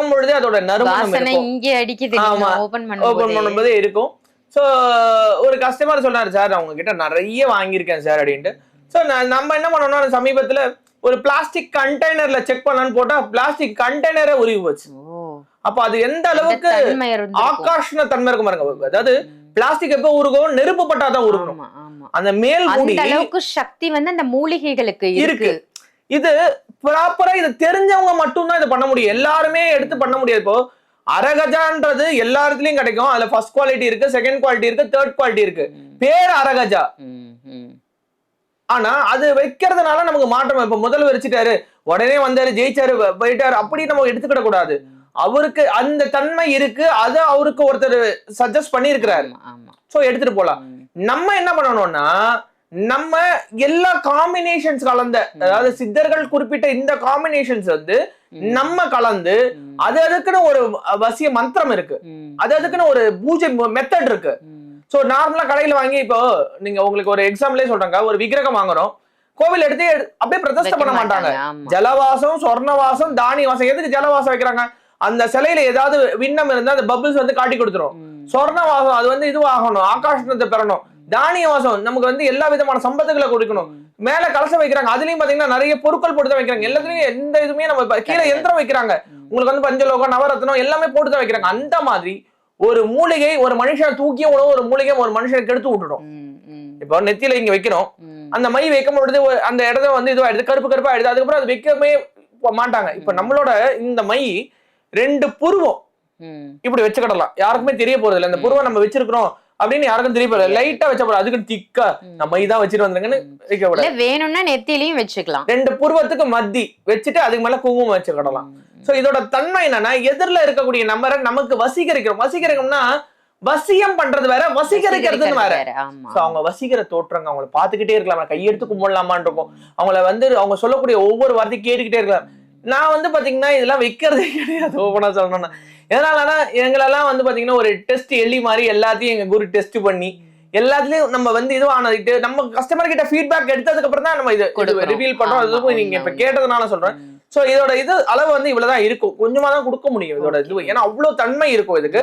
தொடும் பொழுது அதோட நறுமணம் இருக்கும். இங்கே அடிக்குது. ஆமா, ஓபன் பண்ணும்போது இருக்கும். சோ ஒரு கஸ்டமர் சொன்னாரு, சார் அவங்க கிட்ட நிறைய வாங்கியிருக்கேன் சார் அப்படின்ட்டு. சோ நம்ம என்ன பண்ணோம்னா சமீபத்துல ஒரு பிளாஸ்டிக் கண்டெய்னர்ல செக் பண்ணலான்னு போட்டா பிளாஸ்டிக் கண்டெய்னரே உருகி போச்சு. அப்ப அது எந்த அளவுக்கு ஆகர்ஷண தன்மை இருக்கும் பாருங்க. அதாவது பிளாஸ்டிக் எப்ப உருகும், நெருப்பு பட்டாதான் உருகணும். அந்த மேல் மூடி அளவுக்கு சக்தி வந்து அந்த மூலிகைகளுக்கு இருக்கு. இது ப்ராப்பரா இது தெரிஞ்சவங்க மட்டும்தான் இதை பண்ண முடியும். எல்லாருமே எடுத்து பண்ண முடியாது. இப்போ அரகஜான்றது எல்லா இடத்துலயும் கிடைக்கும். அதுல ஃபர்ஸ்ட் குவாலிட்டி இருக்கு, செகண்ட் குவாலிட்டி இருக்கு, தேர்ட் குவாலிட்டி இருக்கு. பேர் அரகஜா, ஆனா அது வைக்கிறதுனால நமக்கு மாற்றம். இப்ப முதல்ல வச்சுட்டாரு, உடனே வந்தாரு, ஜெயிச்சாரு, போயிட்டாரு, அப்படி நம்ம எடுத்துக்கிட கூடாது. அவருக்கு அந்த தன்மை இருக்கு, அது அவருக்கு ஒருத்தர் சஜஸ்ட் பண்ணி இருக்கிறாரு. சோ எடுத்துட்டு போலாம். நம்ம என்ன பண்ணணும்னா நம்ம எல்லா காம்பினேஷன்ஸ் கலந்த, அதாவது சித்தர்கள் குறிப்பிட்ட இந்த காம்பினேஷன்ஸ் வந்து நம்ம கலந்து அது அதுக்குன்னு ஒரு வசிய மந்திரம் இருக்கு, அது அதுக்குன்னு ஒரு பூஜை மெத்தட் இருக்கு. சோ நார்மலா கடையில வாங்கி, இப்போ நீங்க உங்களுக்கு ஒரு எக்ஸாம்பிளே சொல்றாங்க, ஒரு விக்கிரகம் வாங்குறோம், கோவில் எடுத்து அப்படியே பிரதிஷ்டை பண்ண மாட்டாங்க. ஜலவாசம், சொர்ணவாசம், தானி வாசம். எதுக்கு ஜலவாசம் வைக்கிறாங்க? அந்த சிலையில ஏதாவது விண்ணம் இருந்தா அந்த பபிள்ஸ் வந்து காட்டி கொடுத்துரும். சொர்ணவாசம் அது வந்து இதுவாகணும், ஆகாஷத்தை பெறணும். தானிய வாசம் நமக்கு வந்து எல்லா விதமான சம்பத்துகளை கொடுக்கணும். மேல கலசம் வைக்கிறாங்க, அதுலயும் பாத்தீங்கன்னா நிறைய பொருட்கள் போட்டுதான் வைக்கிறாங்க. எல்லாத்துலயும் எந்த இதுவுமே நம்ம கீழே யந்திரம் வைக்கிறாங்க, உங்களுக்கு வந்து பஞ்சலோகம், நவரத்னம் எல்லாமே போட்டுதான் வைக்கிறாங்க. அந்த மாதிரி ஒரு மூலிகை ஒரு மனுஷனை தூக்கிய உணவு, ஒரு மூலிகை ஒரு மனுஷனுக்கு எடுத்து விட்டுடும். இப்போ நெத்தியில இங்க வைக்கிறோம், அந்த மை வைக்கும் பொழுது அந்த இடத்த வந்து இதுவாயிடுது, கருப்பு கருப்பா ஆயிடுது. அதுக்கப்புறம் அது வைக்கவே மாட்டாங்க. இப்ப நம்மளோட இந்த மை 2 புருவம் இப்படி வச்சுக்கிடலாம், யாருக்குமே தெரிய போறது இல்லை. இந்த புருவம் நம்ம வச்சிருக்கிறோம் அப்படின்னு யாருக்கும் தெரிய போறது. லைட்டா வச்ச போற, அதுக்கு திக்கா நம்ம இதான் வச்சுட்டு வந்துருங்கன்னு வைக்க கூடாது. வேணும்னா நெத்திலையும் வச்சுக்கலாம். 2 புருவத்துக்கு மத்தி வச்சுட்டு அதுக்கு மேல குங்குமம் வச்சுக்கிடலாம். சோ இதோட தன்மை என்னன்னா, எதிரில இருக்கக்கூடிய நம்பரை நமக்கு வசீகரிக்கிறோம். வசீகரிக்கணும்னா வசியம் பண்றது வேற, வசீகரிக்கிறதுன்னு வேற. சோ அவங்க வசீகர தோற்றங்க, அவங்களை பாத்துக்கிட்டே இருக்கலாம், கையெடுத்து கும்பிடலாமான் இருக்கும். அவங்கள வந்து அவங்க சொல்லக்கூடிய ஒவ்வொரு வார்த்தையும் கேட்டுக்கிட்டே இருக்கலாம். நான் வந்து பாத்தீங்கன்னா இதெல்லாம் வைக்கிறதே கிடையாது, ஓபனா சொல்லணும்னா. எதனாலனா எங்களெல்லாம் வந்து பாத்தீங்கன்னா ஒரு டெஸ்ட் எலி மாதிரி எல்லாத்தையும் எங்க குரு டெஸ்ட் பண்ணி எல்லாத்துலயும் நம்ம வந்து இதுவானதுக்கு நம்ம கஸ்டமர் கிட்ட ஃபீட்பேக் எடுத்ததுக்கு அப்புறம் தான் நம்ம இது ரிவீல் பண்றோம். அதுவும் நீங்க இப்ப கேட்டதுனால சொல்றேன். சோ இதோட இது அளவு வந்து இவ்வளவுதான் இருக்கும், கொஞ்சமா தான் கொடுக்க முடியும் இதோட இது, ஏன்னா அவ்வளவு தன்மை இருக்கும் இதுக்கு.